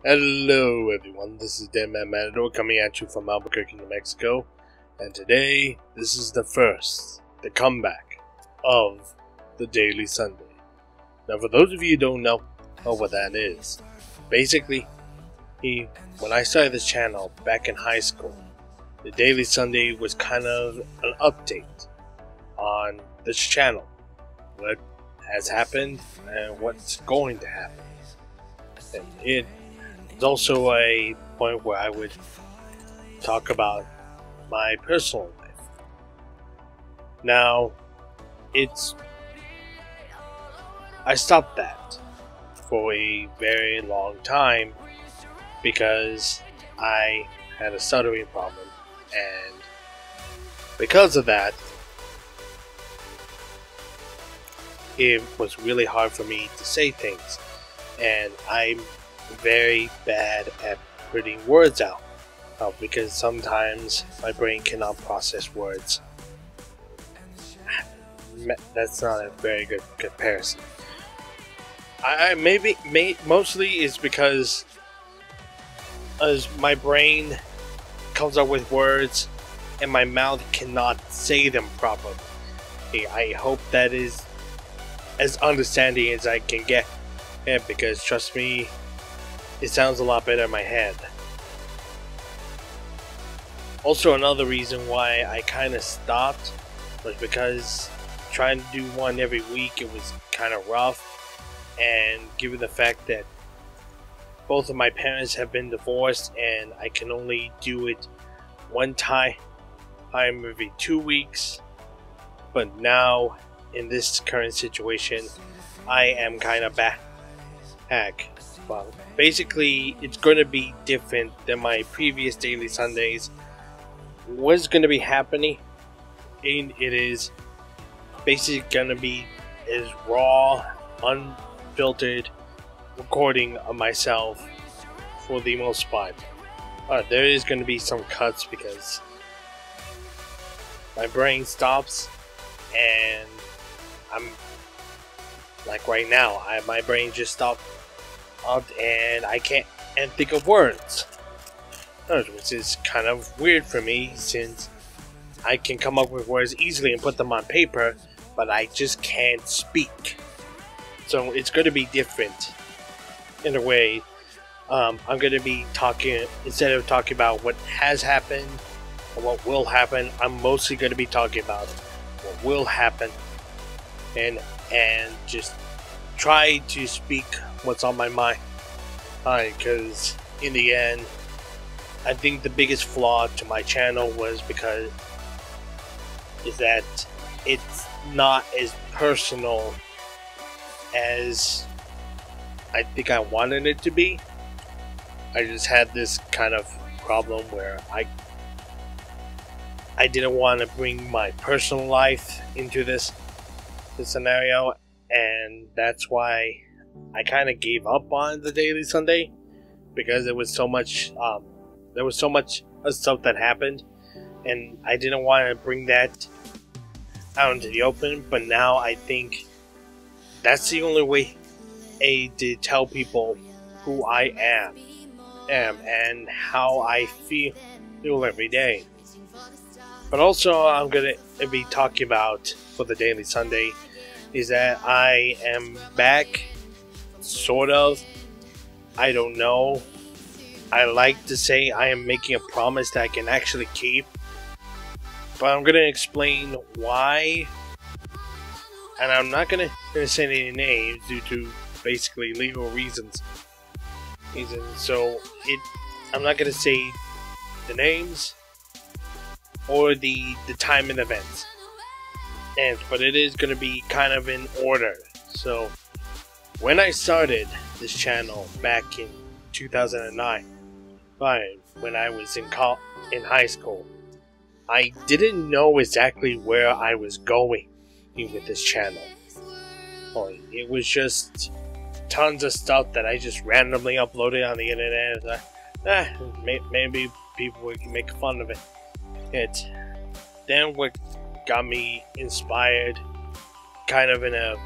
Hello everyone, this is Deadman Matador coming at you from Albuquerque, New Mexico, and today this is the comeback of the Daily Sunday. Now for those of you who don't know what that is, basically, when I started this channel back in high school, the Daily Sunday was kind of an update on this channel. What has happened and what's going to happen. And it's also a point where I would talk about my personal life. Now, I stopped that for a very long time because I had a stuttering problem, and because of that, it was really hard for me to say things, and I'm very bad at putting words out because sometimes my brain cannot process words. That's not a very good comparison. Mostly is because as my brain comes up with words and my mouth cannot say them properly. I hope that is as understanding as I can get, because trust me, it sounds a lot better in my head. Also, another reason why I kind of stopped was because trying to do one every week, it was kind of rough, and given the fact that both of my parents have been divorced and I can only do it one time every 2 weeks, but now in this current situation I am kind of back. Well, basically, it's going to be different than my previous Daily Sundays. What's going to be happening? It is basically going to be as raw, unfiltered recording of myself for the most part. There is going to be some cuts because my brain stops, and I'm like right now, my brain just stopped and I can't think of words, which is kind of weird for me since I can come up with words easily and put them on paper, but I just can't speak. So it's going to be different in a way. I'm going to be talking, instead of talking about what has happened or what will happen, I'm mostly going to be talking about what will happen and just try to speak what's on my mind, because in the end, I think the biggest flaw to my channel is that it's not as personal as I think I wanted it to be. I just had this kind of problem where I didn't want to bring my personal life into this scenario, and that's why I kind of gave up on the Daily Sunday, because there was so much stuff that happened, and I didn't want to bring that out into the open. But now I think that's the only way to tell people who I am and how I feel every day. But also, I'm gonna be talking about for the Daily Sunday is that I am back, sort of. I don't know. I like to say I am making a promise that I can actually keep, but I'm gonna explain why, and I'm not gonna say any names due to basically legal reasons. So I'm not gonna say the names or the time and events, but it is gonna be kind of in order. So when I started this channel back in 2009, when I was in high school, I didn't know exactly where I was going with this channel. It was just tons of stuff that I just randomly uploaded on the internet. Maybe people would make fun of it. Then what got me inspired, kind of in a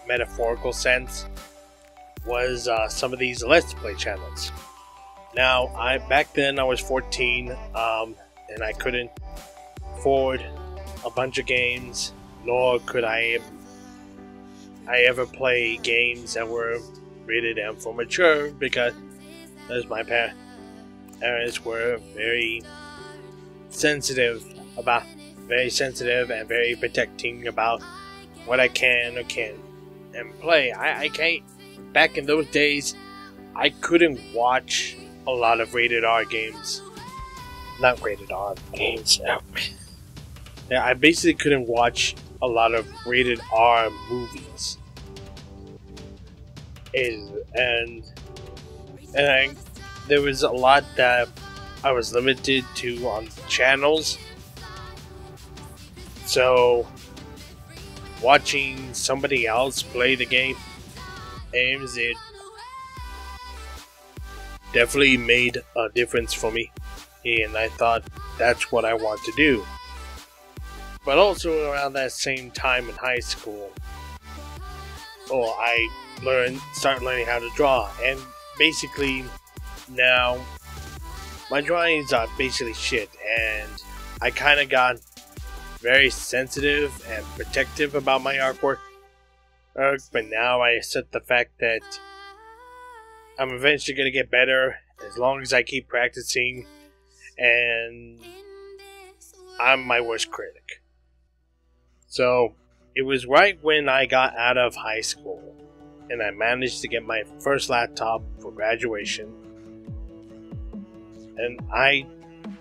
metaphorical sense, was some of these Let's Play channels. Now, back then I was 14, and I couldn't afford a bunch of games, nor could I ever play games that were rated M for mature, because as my parents were very sensitive and very protecting about what I can or can't and play. I can't. Back in those days, I couldn't watch a lot of rated R games. Not rated R games. Yeah, I basically couldn't watch a lot of rated R movies. There was a lot that I was limited to on channels. So, watching somebody else play the games, it definitely made a difference for me. And I thought that's what I want to do. But also around that same time in high school, I started learning how to draw. And basically, now, my drawings are basically shit. And I kind of got very sensitive and protective about my artwork, but now I accept the fact that I'm eventually going to get better as long as I keep practicing, and I'm my worst critic. So it was right when I got out of high school and I managed to get my first laptop for graduation, and I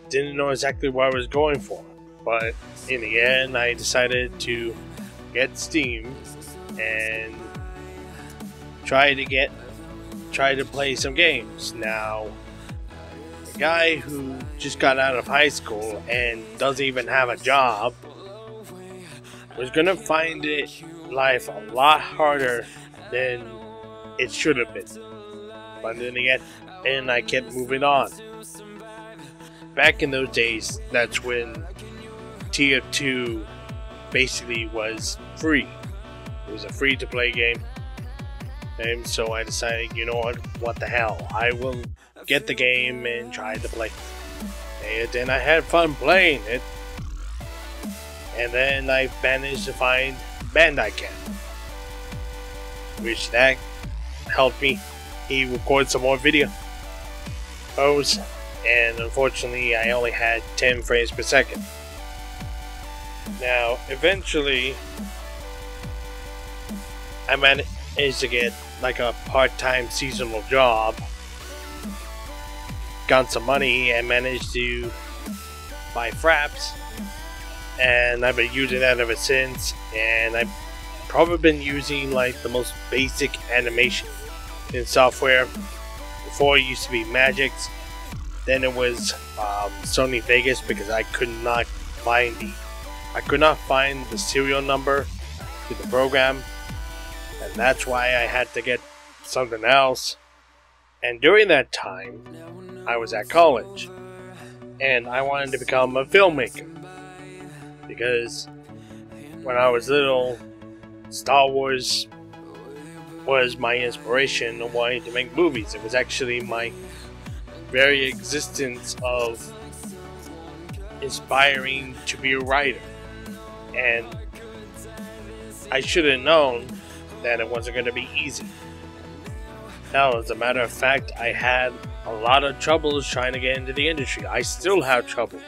didn't know exactly what I was going for. But in the end, I decided to get Steam and try to play some games. Now, a guy who just got out of high school and doesn't even have a job was gonna find life a lot harder than it should have been. But then again, and I kept moving on. Back in those days, that's when TF2 basically was free. It was a free-to-play game. And so I decided, you know what the hell, I will get the game and try to play it. And I had fun playing it. And then I managed to find Bandai Camp, which that helped me. He recorded some more videos. And unfortunately, I only had 10 frames per second. Now, eventually, I managed to get like a part-time seasonal job, got some money, and managed to buy Fraps, and I've been using that ever since. And I've probably been using like the most basic animation in software. Before it used to be Magix, then it was Sony Vegas, because I could not find the serial number to the program, and that's why I had to get something else. And during that time, I was at college, and I wanted to become a filmmaker, because when I was little, Star Wars was my inspiration of wanting to make movies. It was actually my very existence of inspiring to be a writer. And I should have known that it wasn't going to be easy. Now, as a matter of fact, I had a lot of troubles trying to get into the industry. I still have trouble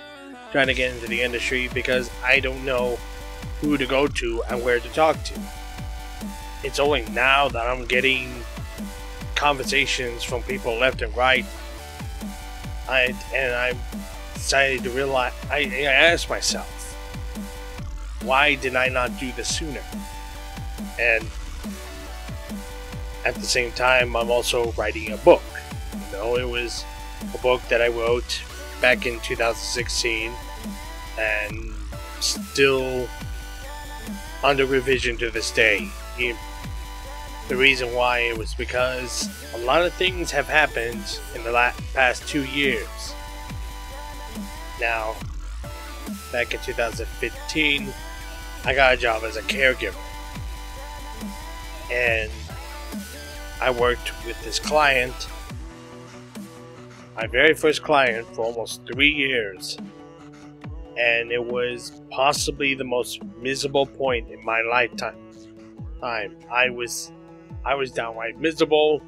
trying to get into the industry because I don't know who to go to and where to talk to. It's only now that I'm getting conversations from people left and right. I decided to realize, I asked myself, why did I not do this sooner? And at the same time, I'm also writing a book. You know, it was a book that I wrote back in 2016 and still under revision to this day. The reason why it was because a lot of things have happened in the past 2 years. Now, back in 2015, I got a job as a caregiver. And I worked with this client. my very first client for almost 3 years, and it was possibly the most miserable point in my lifetime. I was downright miserable.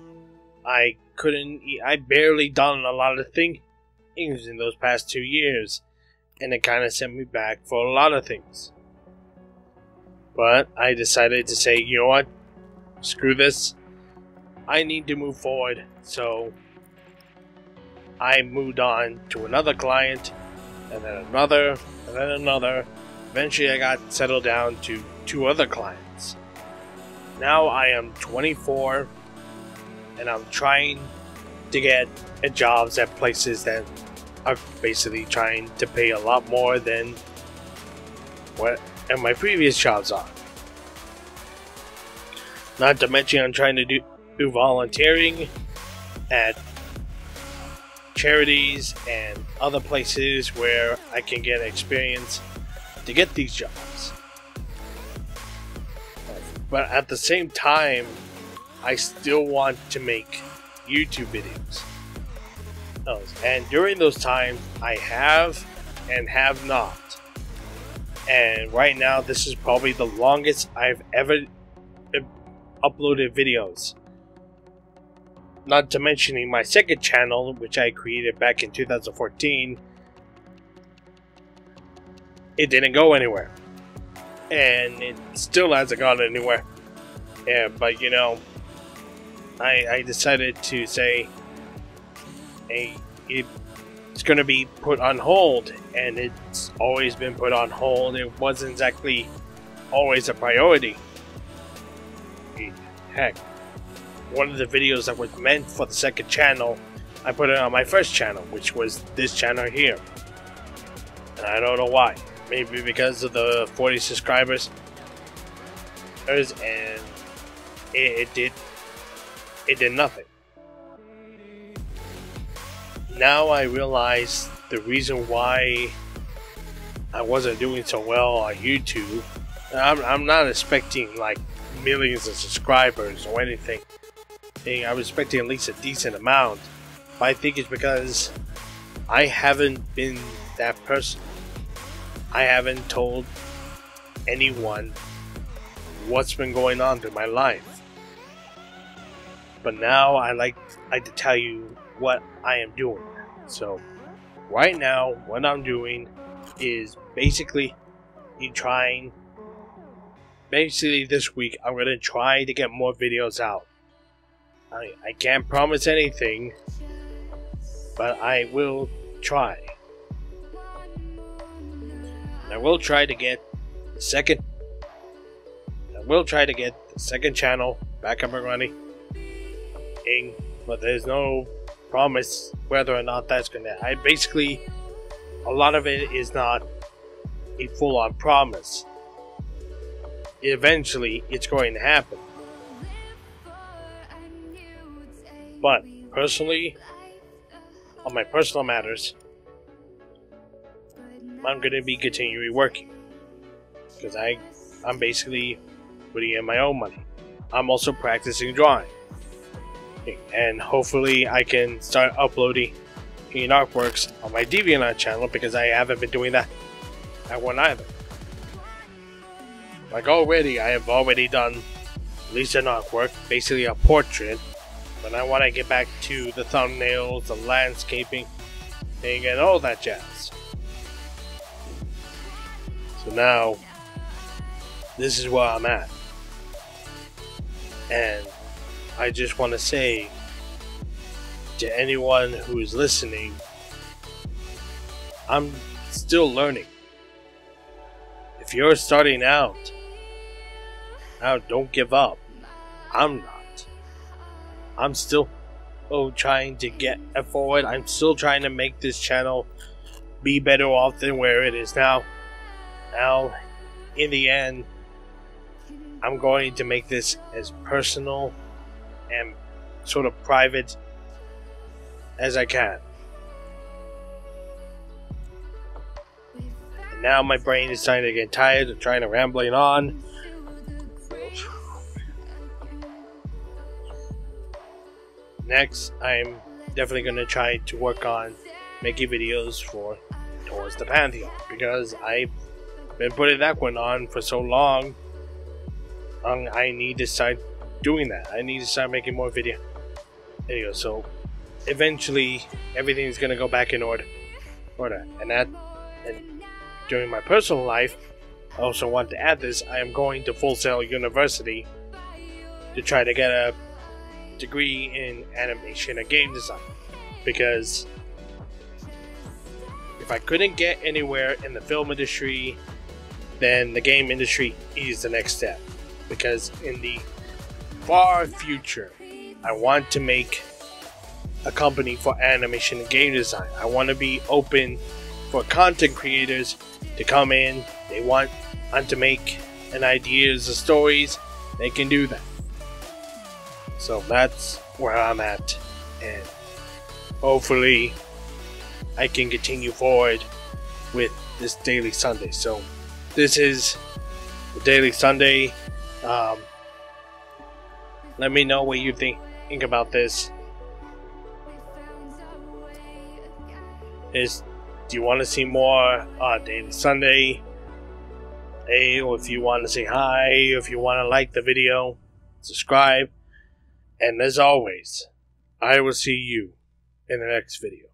I couldn't eat. I barely done a lot of things in those past 2 years, and it kind of sent me back for a lot of things. But I decided to say, you know what? Screw this. I need to move forward. So I moved on to another client, and then another, and then another. Eventually I got settled down to 2 other clients. Now I am 24, and I'm trying to get jobs at places that are basically trying to pay a lot more than what my previous jobs are. Not to mention I'm trying to do volunteering at charities and other places where I can get experience to get these jobs. But at the same time, I still want to make YouTube videos. And during those times, I have and have not. And right now, this is probably the longest I've ever uploaded videos. Not to mentioning my second channel, which I created back in 2014. It didn't go anywhere. And it still hasn't gone anywhere. Yeah, but you know, I decided to say, hey, it's going to be put on hold, and it's always been put on hold. It wasn't exactly always a priority. Heck, one of the videos that was meant for the second channel, I put it on my first channel, which was this channel here. And I don't know why. Maybe because of the 40 subscribers. And it did nothing. Now I realize the reason why I wasn't doing so well on YouTube. I'm not expecting like millions of subscribers or anything. I was expecting at least a decent amount. But I think it's because I haven't been that person. I haven't told anyone what's been going on through my life. But now I like to tell you what I am doing. So right now what I'm doing is basically this week I'm going to try to get more videos out. I can't promise anything, but I will try. I will try to get the second channel back up and running. But there's no promise whether or not that's gonna. A lot of it is not a full-on promise. Eventually, it's going to happen. But personally, on my personal matters, I'm going to be continuing working because I'm basically putting in my own money. I'm also practicing drawing, and hopefully I can start uploading artworks on my DeviantArt channel because I haven't been doing that at one either. Like I have already done at least an artwork, basically a portrait, but I want to get back to the thumbnails, the landscaping, and all that jazz. So now, this is where I'm at. And I just want to say to anyone who is listening, I'm still learning. If you're starting out, now don't give up. I'm not. I'm still trying to get forward. I'm still trying to make this channel be better off than where it is now. Now, in the end, I'm going to make this as personal and sort of private as I can. And now my brain is starting to get tired of trying to rambling on. Next, I'm definitely gonna try to work on making videos for Towards the Pantheon, because I've been putting that one on for so long. I need to start doing that. I need to start making more videos. So eventually everything's gonna go back in order. And during my personal life, I also want to add this: I am going to Full Sail University to try to get a degree in animation and game design, because if I couldn't get anywhere in the film industry, then the game industry is the next step. Because in the far future, I want to make a company for animation and game design. I want to be open for content creators to come in. They want to make an ideas or stories, they can do that. So that's where I'm at, and hopefully I can continue forward with this Daily Sunday. So this is the Daily Sunday. Let me know what you think about this. Do you want to see more Daily Sunday? Hey, or if you want to say hi, if you want to like the video, subscribe. And as always, I will see you in the next video.